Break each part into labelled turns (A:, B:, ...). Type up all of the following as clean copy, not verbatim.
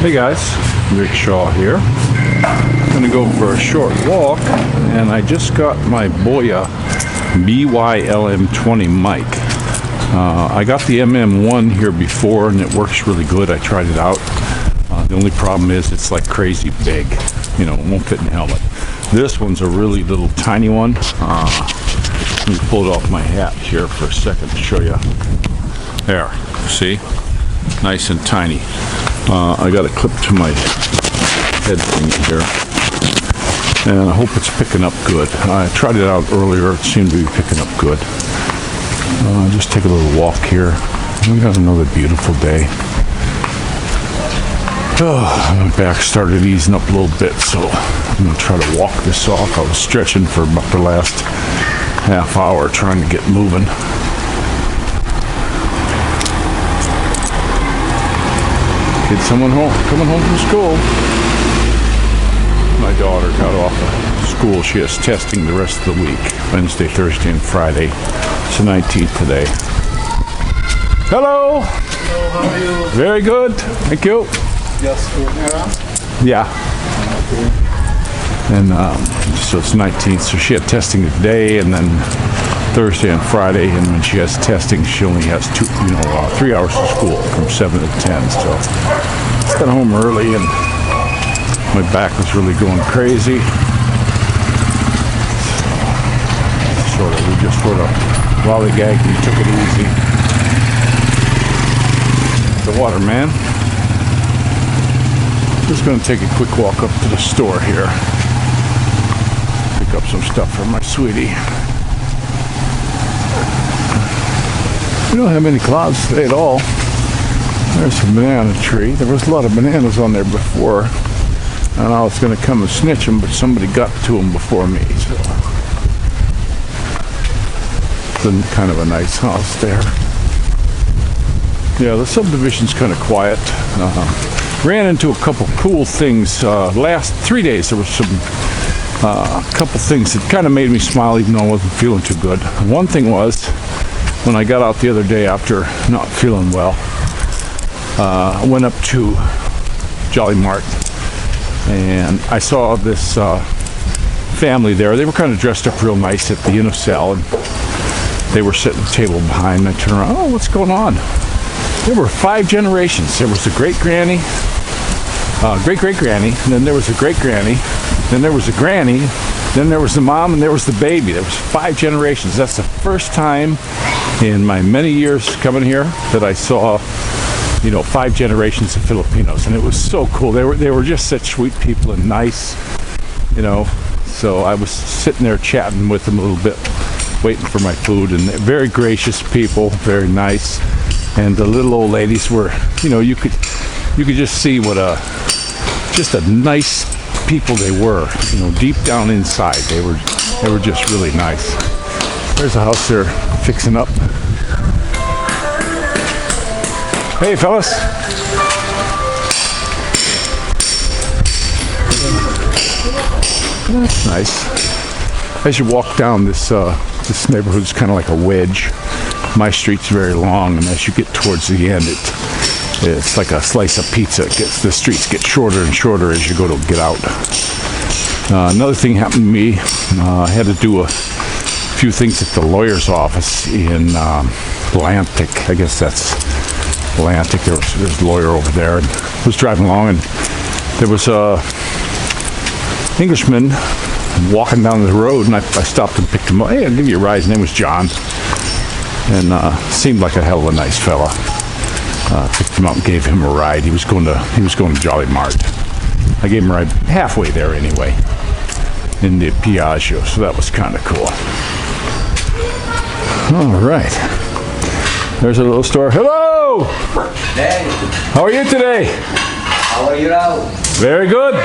A: Hey guys, Rick Shaw here. I'm gonna go for a short walk, and I just got my Boya BYLM20 mic. I got the MM1 here before, and it works really good. I tried it out. The only problem is it's like crazy big. You know, it won't fit in the helmet. This one's a really little tiny one. Let me pull it off my hat here for a second to show you. There, see? Nice and tiny. I got it clipped to my head thing here, and I hope it's picking up good. I tried it out earlier. It seemed to be picking up good. Just take a little walk here. We got another beautiful day. My back started easing up a little bit, so I'm going to try to walk this off. I was stretching for about the last half hour trying to get moving. Kid, someone coming home from school. My daughter got off of school. She has testing the rest of the week, Wednesday, Thursday, and Friday. It's the 19th today. Hello.
B: Hello, how are you?
A: Very good. Thank you.
B: Just around?
A: Yeah. And so it's 19th. So she had testing today, and then Thursday and Friday. And when she has testing, she only has 3 hours of school from 7 to 10. So I got home early, and my back was really going crazy. We just sort of lollygagged and took it easy. The water, man. Just going to take a quick walk up to the store here. Pick up some stuff for my sweetie. We don't have many clouds today at all. There's a banana tree. There was a lot of bananas on there before, and I was going to come and snitch them, but somebody got to them before me. So it's kind of a nice house there. Yeah, the subdivision's kind of quiet. Ran into a couple cool things. Last 3 days there was some couple things that kind of made me smile, even though I wasn't feeling too good. One thing was, when I got out the other day after not feeling well, I went up to Jolly Mart, and I saw this family there. They were kind of dressed up real nice at the Unicel, and they were sitting at the table behind, and I turned around, oh, what's going on? There were 5 generations. There was a great-granny, great-great-granny, and then there was a great-granny, then there was a granny, then there was the mom, and there was the baby. There was 5 generations. That's the first time in my many years coming here that I saw 5 generations of Filipinos, and it was so cool. They were just such sweet people and nice, So I was sitting there chatting with them a little bit, waiting for my food, and very gracious people, very nice. And the little old ladies were, you could just see what just a nice people they were. Deep down inside, they were just really nice. There's a house they're fixing up. Hey, fellas. That's nice. As you walk down this neighborhood, it's kind of like a wedge. My street's very long, and as you get towards the end, it's like a slice of pizza. The streets get shorter and shorter as you go to get out. Another thing happened to me. I had to do a few things at the lawyer's office in Atlantic. I guess that's Atlantic. There's a lawyer over there, and I was driving along, and there was a Englishman walking down the road, and I stopped and picked him up. Hey, I'll give you a ride. His name was John, and seemed like a hell of a nice fella. Picked him up and gave him a ride. He was going to Jolly Mart. I gave him a ride halfway there anyway, in the Piaggio, so that was kind of cool. All right. There's a little store. Hello!
C: Hey,
A: How are you today?
C: how are you now?
A: Very good.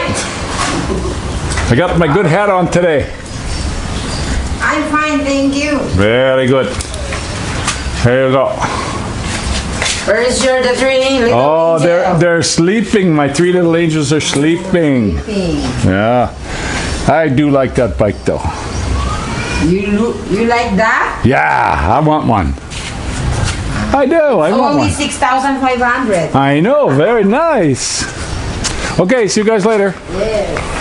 A: I got my good hat on today.
D: I'm fine, thank you.
A: Very good. Here you go.
D: Where's the 3 little
A: Oh,
D: angels?
A: they're sleeping. My 3 little angels are sleeping. Yeah. I do like that bike though.
D: You like that?
A: Yeah, I want one. I do. I want
D: Only
A: one.
D: 6,500.
A: I know. Very nice. Okay, see you guys later.
D: Yeah.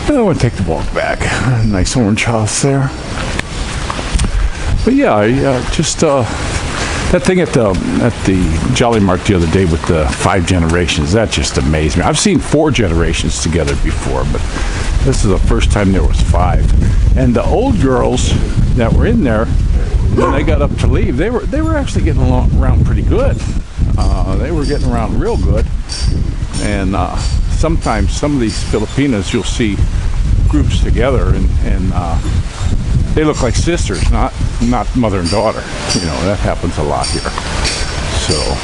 A: I want to take the walk back. Nice orange house there. But yeah, just that thing at the Jolly Mart the other day with the 5 generations, that just amazed me. I've seen 4 generations together before, but this is the first time there was 5. And the old girls that were in there, when they got up to leave, they were actually getting around pretty good. They were getting around real good. And sometimes some of these Filipinas, you'll see groups together, and they look like sisters, not mother and daughter. You know, that happens a lot here. So,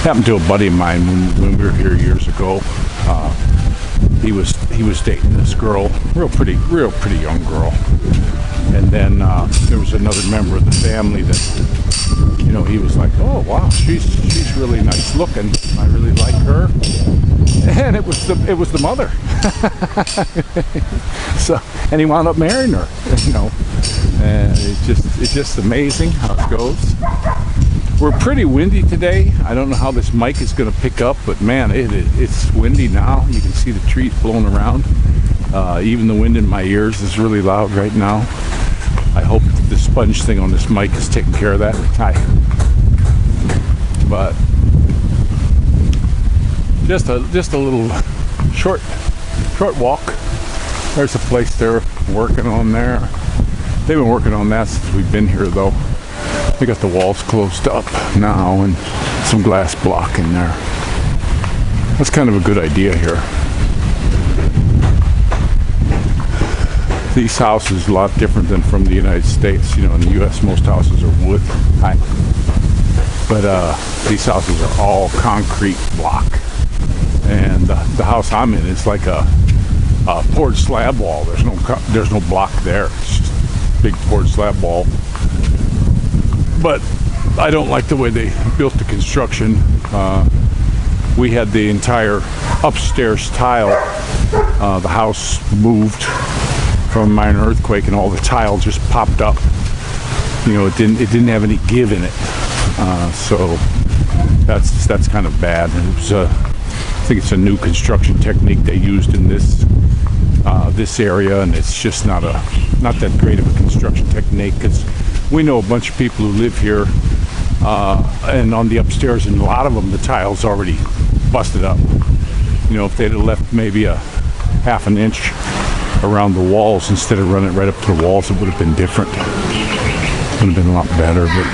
A: happened to a buddy of mine when we were here years ago. He was dating this girl, real pretty young girl. And then there was another member of the family that, you know, he was like, oh wow, she's really nice looking. I really like her. And it was the mother. So, and he wound up marrying her, you know. And it's just amazing how it goes. We're pretty windy today. I don't know how this mic is going to pick up, but man, it's windy now. You can see the trees blowing around. Even the wind in my ears is really loud right now. I hope the sponge thing on this mic is taking care of that. But just a little short walk. There's a place they're working on there. They've been working on that since we've been here, though. They got the walls closed up now and some glass block in there. That's kind of a good idea here. These houses are a lot different than from the United States. You know, in the U.S., most houses are wood. But these houses are all concrete block. And the house I'm in is like a poured slab wall. There's no block there. It's just big poured slab wall. But I don't like the way they built the construction. We had the entire upstairs tile. The house moved from a minor earthquake, and all the tile just popped up. You know, it didn't have any give in it. So that's kind of bad. It was I think it's a new construction technique they used in this area, and it's just not that great of a construction technique, because we know a bunch of people who live here, and on the upstairs, and a lot of them, the tile's already busted up. You know, if they'd have left maybe a half an inch around the walls instead of running it right up to the walls, it would have been different. It would have been a lot better, but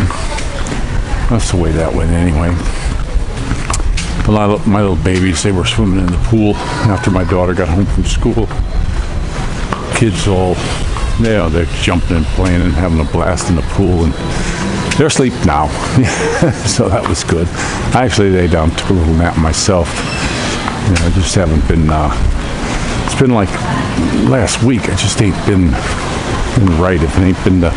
A: that's the way that went anyway. A lot of my little babies, they were swimming in the pool after my daughter got home from school. Kids all, they're jumping and playing and having a blast in the pool, and they're asleep now. So that was good. I actually lay down, took a little nap myself. You know, I just haven't been, it's been like last week, I just ain't been right. If it ain't been the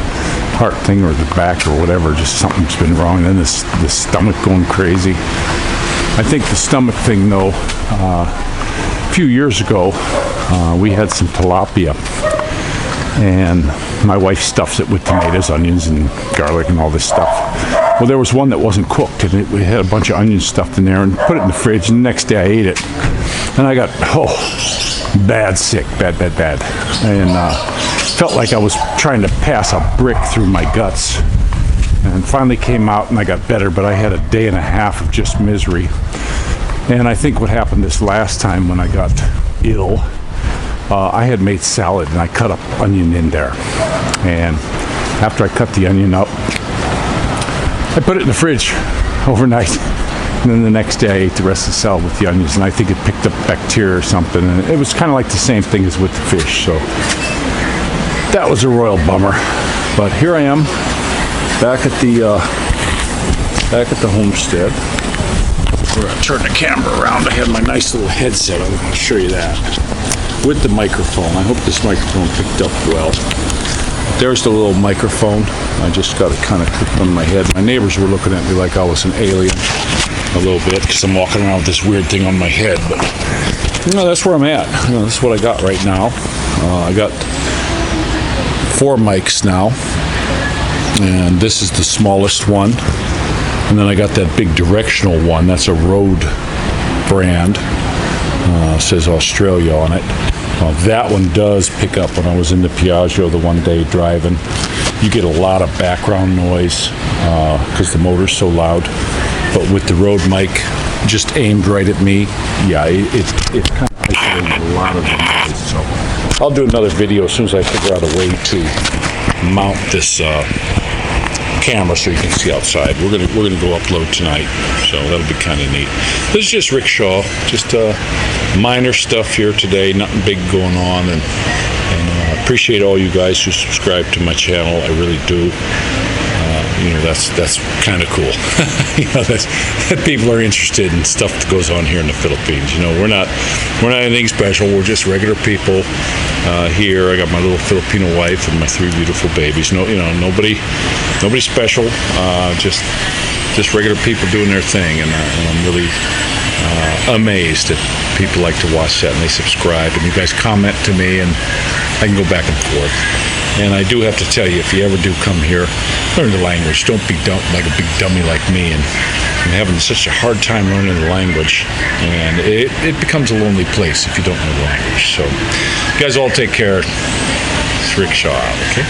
A: heart thing or the back or whatever, just something's been wrong. And then the stomach going crazy. I think the stomach thing, though, a few years ago, we had some tilapia, and my wife stuffs it with tomatoes, onions, and garlic and all this stuff. Well, there was one that wasn't cooked, and we had a bunch of onions stuffed in there, and put it in the fridge, and the next day I ate it, and I got, bad sick, bad, and felt like I was trying to pass a brick through my guts. And finally came out and I got better, but I had a day and a half of just misery. And I think what happened this last time when I got ill, I had made salad and I cut up onion in there. And after I cut the onion up, I put it in the fridge overnight. And then the next day I ate the rest of the salad with the onions, and I think it picked up bacteria or something. And it was kind of like the same thing as with the fish. So that was a royal bummer. But here I am. Back at the homestead. We're gonna turn the camera around. I have my nice little headset. I'm gonna show you that with the microphone. I hope this microphone picked up well. There's the little microphone. I just got it kind of clipped on my head. My neighbors were looking at me like I was an alien a little bit, because I'm walking around with this weird thing on my head. But you know, that's where I'm at. You know, that's what I got right now. I got 4 mics now. And this is the smallest one. And then I got that big directional one. That's a Rode brand. Says Australia on it. That one does pick up. When I was in the Piaggio the one day driving, you get a lot of background noise because the motor's so loud. But with the Rode mic just aimed right at me, yeah, it's kind of isolating a lot of the noise. So I'll do another video as soon as I figure out a way to mount this camera so you can see outside. We're gonna go upload tonight, so that'll be kind of neat. This is just rickshaw, just minor stuff here today, nothing big going on, and appreciate all you guys who subscribe to my channel. I really do. That's kind of cool. That people are interested in stuff that goes on here in the Philippines. We're not anything special. We're just regular people here. I got my little Filipino wife and my 3 beautiful babies. Nobody special. Just regular people doing their thing, and I'm really amazed that people like to watch that and they subscribe, and you guys comment to me, and I can go back and forth. And I do have to tell you, if you ever do come here, learn the language. Don't be like a big dummy like me and having such a hard time learning the language. And it becomes a lonely place if you don't know the language. So, you guys all take care. It's Rickshaw, okay?